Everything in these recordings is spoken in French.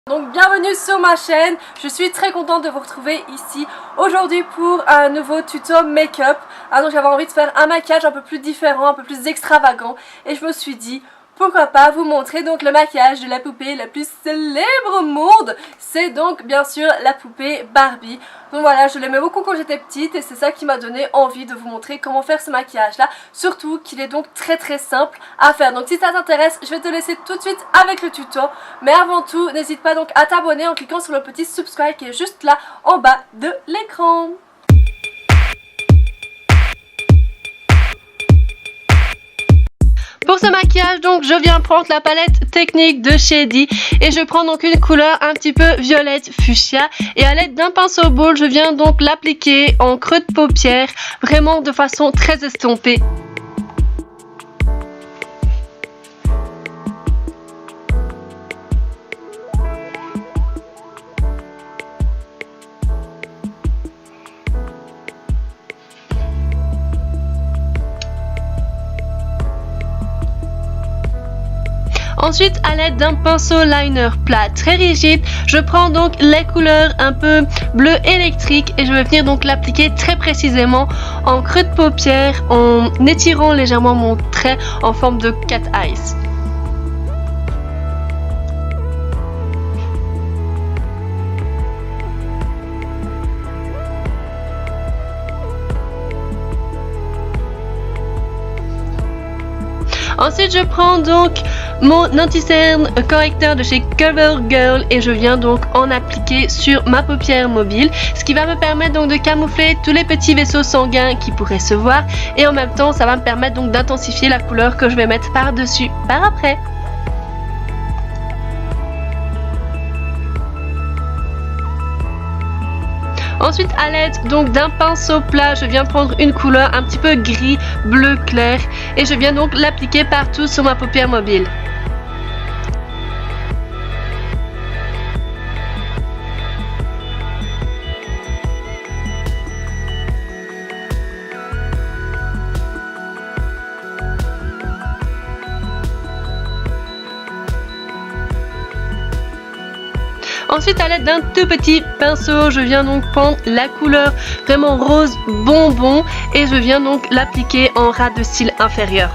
Donc bienvenue sur ma chaîne, je suis très contente de vous retrouver ici aujourd'hui pour un nouveau tuto make-up. Donc j'avais envie de faire un maquillage un peu plus différent, un peu plus extravagant et je me suis dit pourquoi pas vous montrer donc le maquillage de la poupée la plus célèbre au monde. C'est donc bien sûr la poupée Barbie. Donc voilà, je l'aimais beaucoup quand j'étais petite et c'est ça qui m'a donné envie de vous montrer comment faire ce maquillage là. Surtout qu'il est donc très simple à faire. Donc si ça t'intéresse, je vais te laisser tout de suite avec le tuto. Mais avant tout, n'hésite pas donc à t'abonner en cliquant sur le petit subscribe qui est juste là en bas de l'écran. Pour ce maquillage donc je viens prendre la palette technique de Shady et je prends donc une couleur un petit peu violette fuchsia et à l'aide d'un pinceau boule je viens donc l'appliquer en creux de paupière vraiment de façon très estompée. Ensuite, à l'aide d'un pinceau liner plat très rigide, je prends donc les couleurs un peu bleu électrique et je vais venir donc l'appliquer très précisément en creux de paupière en étirant légèrement mon trait en forme de cat eyes. Ensuite, je prends donc mon anti-cerne correcteur de chez CoverGirl et je viens donc en appliquer sur ma paupière mobile, ce qui va me permettre donc de camoufler tous les petits vaisseaux sanguins qui pourraient se voir et en même temps ça va me permettre donc d'intensifier la couleur que je vais mettre par-dessus par après. Ensuite, à l'aide donc d'un pinceau plat, je viens prendre une couleur un petit peu gris, bleu clair et je viens donc l'appliquer partout sur ma paupière mobile. Ensuite, à l'aide d'un tout petit pinceau, je viens donc prendre la couleur vraiment rose bonbon et je viens donc l'appliquer en ras de cils inférieur.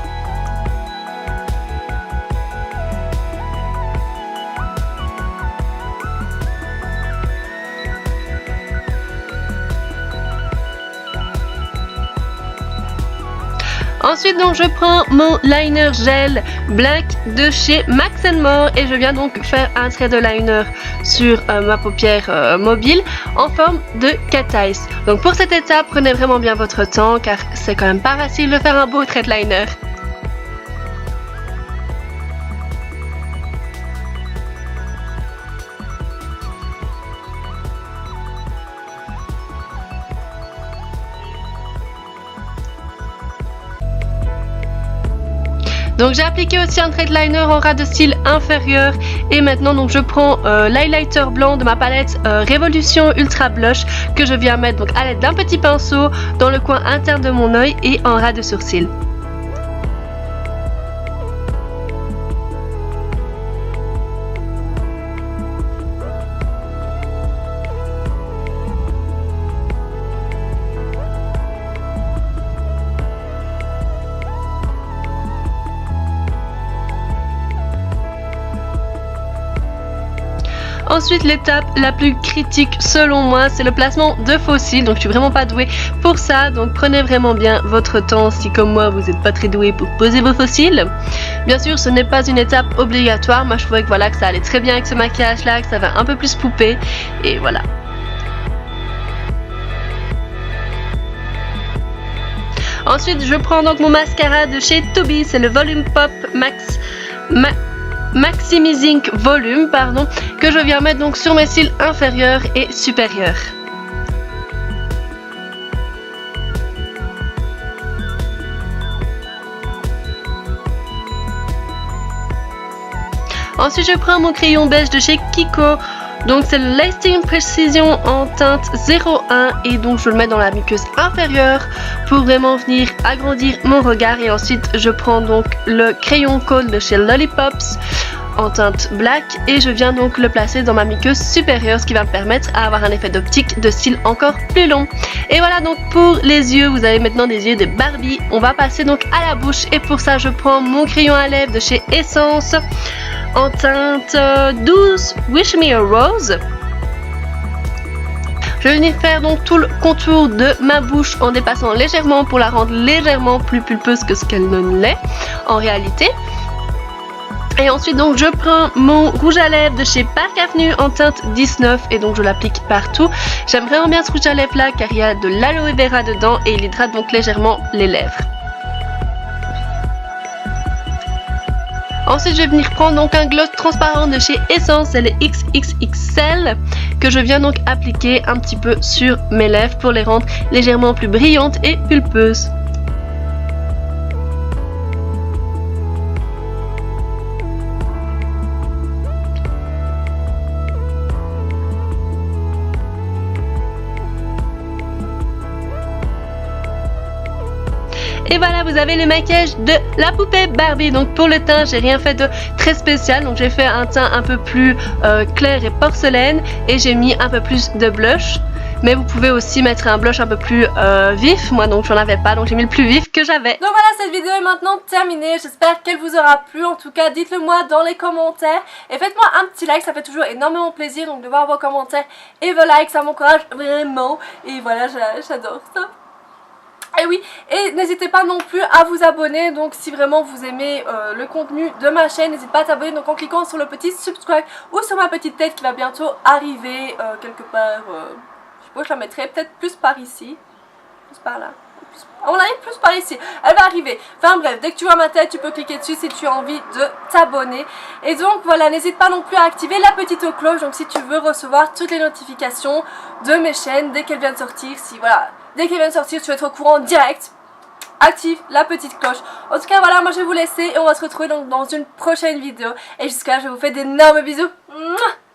Ensuite donc je prends mon liner gel black de chez Max More et je viens donc faire un trait de liner sur ma paupière mobile en forme de cat eyes. Donc pour cette étape prenez vraiment bien votre temps car c'est quand même pas facile de faire un beau trait de liner. Donc j'ai appliqué aussi un trait de liner en ras de cils inférieur et maintenant donc je prends l'highlighter blanc de ma palette Révolution Ultra Blush que je viens mettre donc à l'aide d'un petit pinceau dans le coin interne de mon œil et en ras de sourcil. Ensuite, l'étape la plus critique selon moi, c'est le placement de faux cils. Donc je suis vraiment pas douée pour ça. Donc prenez vraiment bien votre temps si comme moi vous n'êtes pas très doué pour poser vos faux cils. Bien sûr, ce n'est pas une étape obligatoire. Moi je trouvais que voilà que ça allait très bien avec ce maquillage là, que ça va un peu plus poupée. Et voilà. Ensuite, je prends donc mon mascara de chez Toby. C'est le Volume Pop Maximizing Volume, pardon, que je viens mettre donc sur mes cils inférieurs et supérieurs. Ensuite, je prends mon crayon beige de chez Kiko Donc c'est le Lasting Precision en teinte 01 et donc je le mets dans la muqueuse inférieure pour vraiment venir agrandir mon regard. Et ensuite je prends donc le crayon Kohl de chez Lollipops en teinte black et je viens donc le placer dans ma muqueuse supérieure, ce qui va me permettre d'avoir un effet d'optique de cils encore plus long. Et voilà donc pour les yeux, vous avez maintenant des yeux de Barbie. On va passer donc à la bouche et pour ça je prends mon crayon à lèvres de chez Essence en teinte douce Wish Me a Rose. Je vais venir faire donc tout le contour de ma bouche en dépassant légèrement pour la rendre légèrement plus pulpeuse que ce qu'elle ne l'est en réalité. Et ensuite donc je prends mon rouge à lèvres de chez Park Avenue en teinte 19 et donc je l'applique partout. J'aime vraiment bien ce rouge à lèvres là car il y a de l'aloe vera dedans et il hydrate donc légèrement les lèvres. Ensuite je vais venir prendre donc un gloss transparent de chez Essence, c'est le XXXL que je viens donc appliquer un petit peu sur mes lèvres pour les rendre légèrement plus brillantes et pulpeuses. Et voilà, vous avez le maquillage de la poupée Barbie. Donc pour le teint, j'ai rien fait de très spécial. Donc j'ai fait un teint un peu plus clair et porcelaine et j'ai mis un peu plus de blush. Mais vous pouvez aussi mettre un blush un peu plus vif. Moi donc j'en avais pas, donc j'ai mis le plus vif que j'avais. Donc voilà, cette vidéo est maintenant terminée. J'espère qu'elle vous aura plu. En tout cas, dites-le moi dans les commentaires. Et faites-moi un petit like, ça fait toujours énormément plaisir. Donc de voir vos commentaires et vos likes, ça m'encourage vraiment. Et voilà, j'adore ça. Et oui, et n'hésitez pas non plus à vous abonner, donc si vraiment vous aimez le contenu de ma chaîne, n'hésitez pas à t'abonner donc en cliquant sur le petit subscribe ou sur ma petite tête qui va bientôt arriver quelque part, je sais pas, je la mettrai peut-être plus par ici, plus par là, on arrive plus par ici, elle va arriver. Enfin bref, dès que tu vois ma tête, tu peux cliquer dessus si tu as envie de t'abonner. Et donc voilà, n'hésite pas non plus à activer la petite cloche, donc si tu veux recevoir toutes les notifications de mes chaînes dès qu'elles viennent sortir, si voilà... Dès qu'elle vient de sortir, tu vas être au courant direct. Active la petite cloche. En tout cas, voilà, moi je vais vous laisser et on va se retrouver donc dans une prochaine vidéo. Et jusqu'à là, je vous fais d'énormes bisous. Mouah.